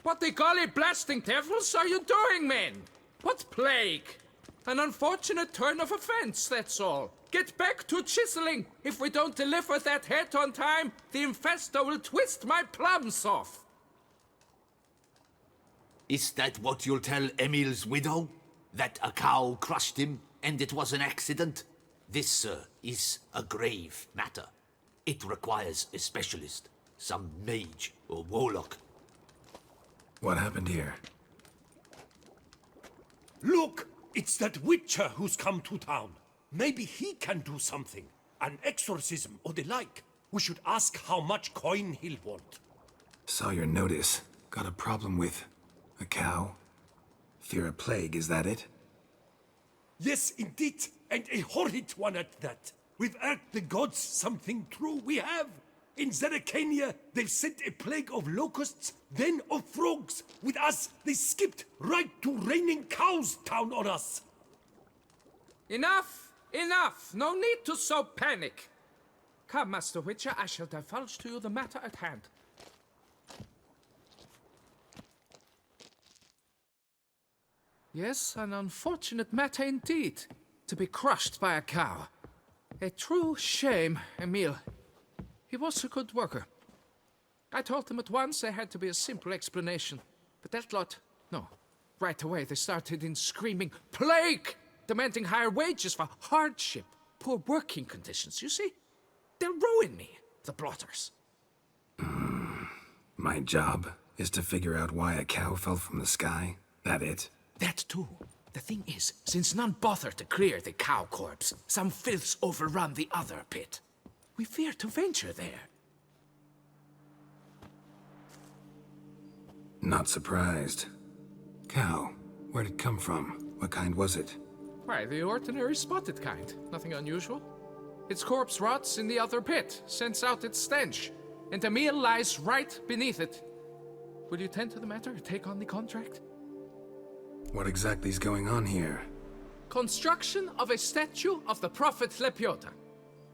What the golly blasting devils are you doing, men? What plague? An unfortunate turn of offense, that's all. Get back to chiseling. If we don't deliver that head on time, the infestor will twist my plums off. Is that what you'll tell Emil's widow? That a cow crushed him and it was an accident? This, sir, is a grave matter. It requires a specialist, some mage or warlock. What happened here? Look! It's that witcher who's come to town. Maybe he can do something. An exorcism or the like. We should ask how much coin he'll want. Saw your notice. Got a problem with a cow? Fear a plague, is that it? Yes, indeed. And a horrid one at that. We've irked the gods something true, we have. In Zeracania, they've sent a plague of locusts, then of frogs. With us, they skipped right to raining cows down on us. Enough! Enough! No need to so panic. Come, Master Witcher, I shall divulge to you the matter at hand. Yes, an unfortunate matter indeed. To be crushed by a cow. A true shame, Emil. He was a good worker. I told them at once there had to be a simple explanation. But that lot, no. Right away they started in screaming, "Plague!" Demanding higher wages for hardship, poor working conditions, you see? They'll ruin me, the blotters. My job is to figure out why a cow fell from the sky? That it? That too. The thing is, since none bothered to clear the cow corpse, some filths overrun the other pit. We fear to venture there. Not surprised. Cow, where'd it come from? What kind was it? Why, the ordinary spotted kind. Nothing unusual. Its corpse rots in the other pit, sends out its stench, and Emil lies right beneath it. Will you tend to the matter, take on the contract? What exactly is going on here? Construction of a statue of the prophet Lepiota.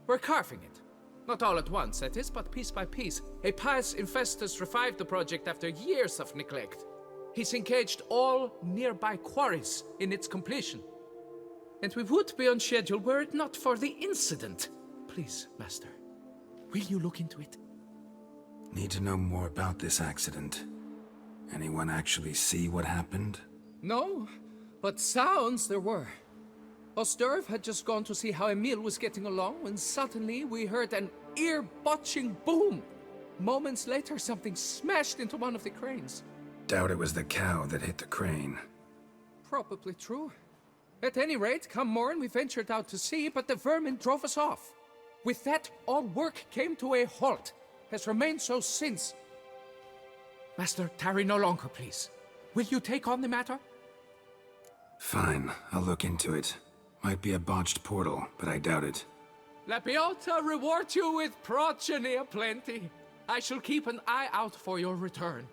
We're carving it. Not all at once, that is, but piece by piece. A pious infestus revived the project after years of neglect. He's engaged all nearby quarries in its completion. And we would be on schedule were it not for the incident. Please, Master, will you look into it? Need to know more about this accident. Anyone actually see what happened? No, but sounds there were. Osterv had just gone to see how Emil was getting along when suddenly we heard an ear-botching boom. Moments later, something smashed into one of the cranes. Doubt it was the cow that hit the crane. Probably true. At any rate, come morn we ventured out to sea, but the vermin drove us off. With that, all work came to a halt. Has remained so since. Master, tarry no longer, please. Will you take on the matter? Fine, I'll look into it. Might be a botched portal, but I doubt it. Lepiota reward you with progeny aplenty. I shall keep an eye out for your return.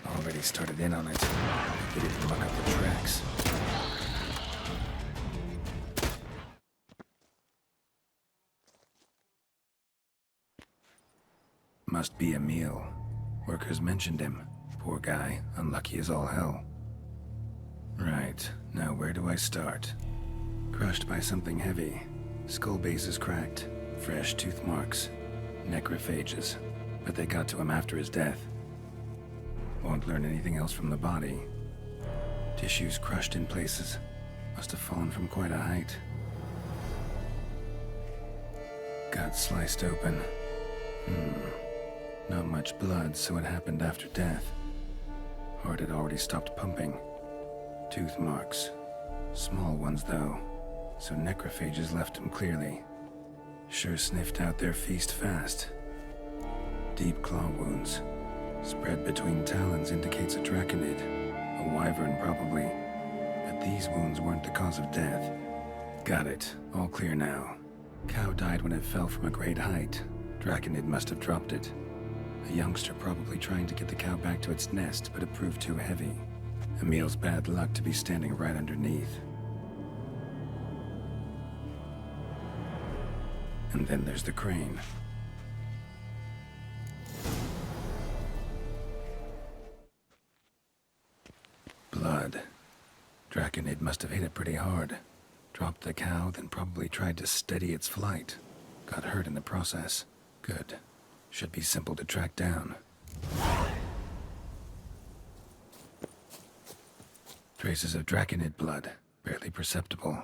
Already started in on it. They didn't look up the tracks. Must be Emil. Workers mentioned him. Poor guy, unlucky as all hell. Right, now where do I start? Crushed by something heavy. Skull base is cracked. Fresh tooth marks. Necrophages. But they got to him after his death. Won't learn anything else from the body. Tissues crushed in places. Must have fallen from quite a height. Gut sliced open. Not much blood, so it happened after death. Heart had already stopped pumping. Tooth marks. Small ones, though. So necrophages left him clearly. Sure sniffed out their feast fast. Deep claw wounds. Spread between talons indicates a draconid. A wyvern, probably. But these wounds weren't the cause of death. Got it. All clear now. Cow died when it fell from a great height. Draconid must have dropped it. A youngster probably trying to get the cow back to its nest, but it proved too heavy. Emil's bad luck to be standing right underneath. And then there's the crane. Blood. Draconid must have hit it pretty hard. Dropped the cow, then probably tried to steady its flight. Got hurt in the process. Good. Should be simple to track down. Traces of Draconid blood. Barely perceptible.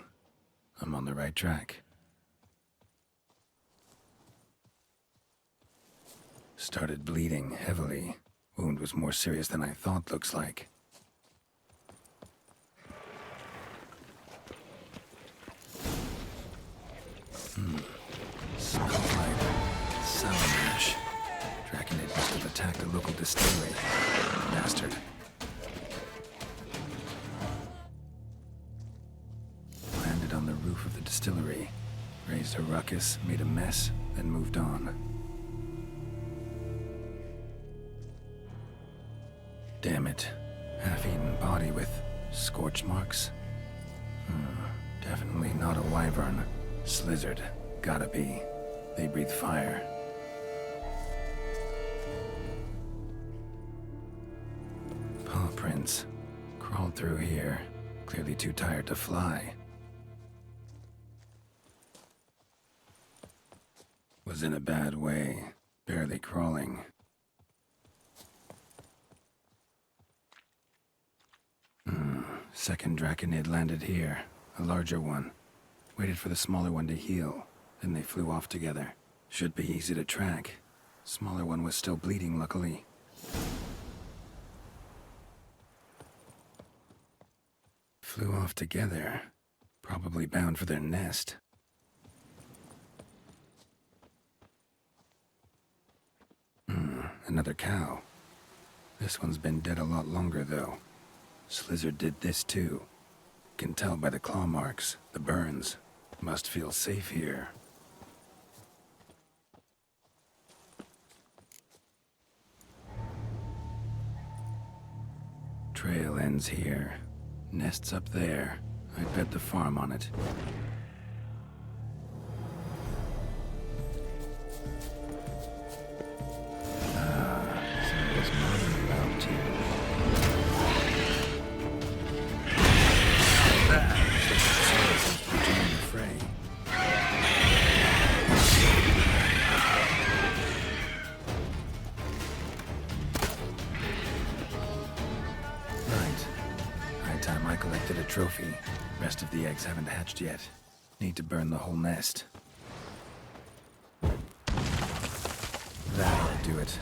I'm on the right track. Started bleeding heavily. Wound was more serious than I thought, looks like. Skull-like. Sour mash. Draconid must have attacked a local distillery. Bastard. Landed on the roof of the distillery. Raised a ruckus, made a mess, then moved on. Damn it. Half-eaten body with scorch marks? Definitely not a wyvern. Slizzard. Gotta be. They breathe fire. Paw prints. Crawled through here. Clearly too tired to fly. Was in a bad way. Barely crawling. Second Draconid landed here. A larger one. Waited for the smaller one to heal. Then they flew off together. Should be easy to track. Smaller one was still bleeding, luckily. Flew off together. Probably bound for their nest. Another cow. This one's been dead a lot longer, though. Slizzard did this, too. Can tell by the claw marks, the burns. Must feel safe here. Trail ends here. Nest's up there. I'd bet the farm on it. So it was modern about too. Join the fray. Right. High time I collected a trophy. Rest of the eggs haven't hatched yet. Need to burn the whole nest. That'll do it.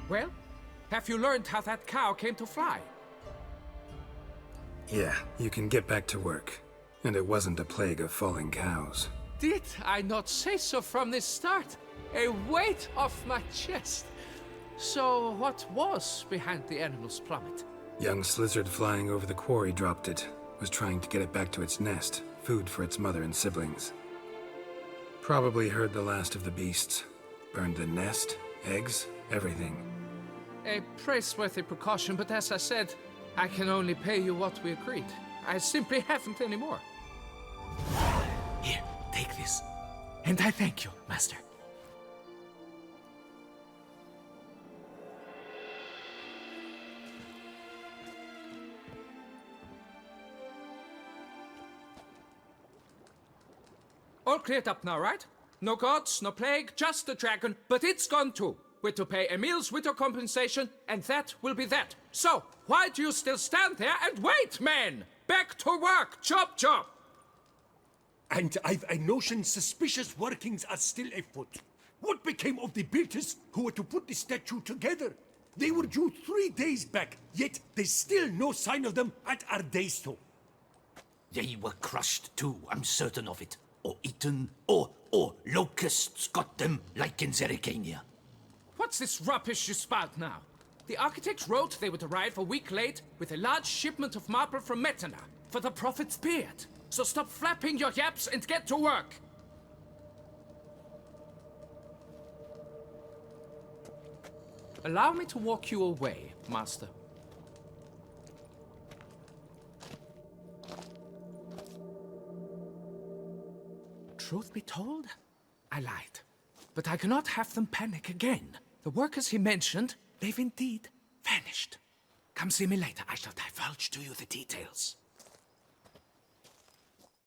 Well, have you learned how that cow came to fly? Yeah, you can get back to work. And it wasn't a plague of falling cows. Did I not say so from the start? A weight off my chest. So, what was behind the animal's plummet? Young Slizzard flying over the quarry dropped it. Was trying to get it back to its nest. Food for its mother and siblings. Probably heard the last of the beasts. Burned the nest, eggs, everything. A praiseworthy precaution, but as I said, I can only pay you what we agreed. I simply haven't any more. Here, take this. And I thank you, Master. All cleared up now, right? No gods, no plague, just the dragon, but it's gone too. We're to pay Emil's widow compensation, and that will be that. So, why do you still stand there and wait, men? Back to work! Chop, chop! And I've a notion suspicious workings are still afoot. What became of the builders who were to put the statue together? They were due 3 days back, yet there's still no sign of them at Ardeisto. They were crushed too, I'm certain of it. Or eaten, or locusts got them, like in Zerrikania. What's this rubbish you spout now? The architects wrote they would arrive a week late with a large shipment of marble from Metana. for the Prophet's beard. So stop flapping your yaps and get to work. Allow me to walk you away, Master. Truth be told, I lied. But I cannot have them panic again. The workers he mentioned, they've indeed vanished. Come see me later. I shall divulge to you the details.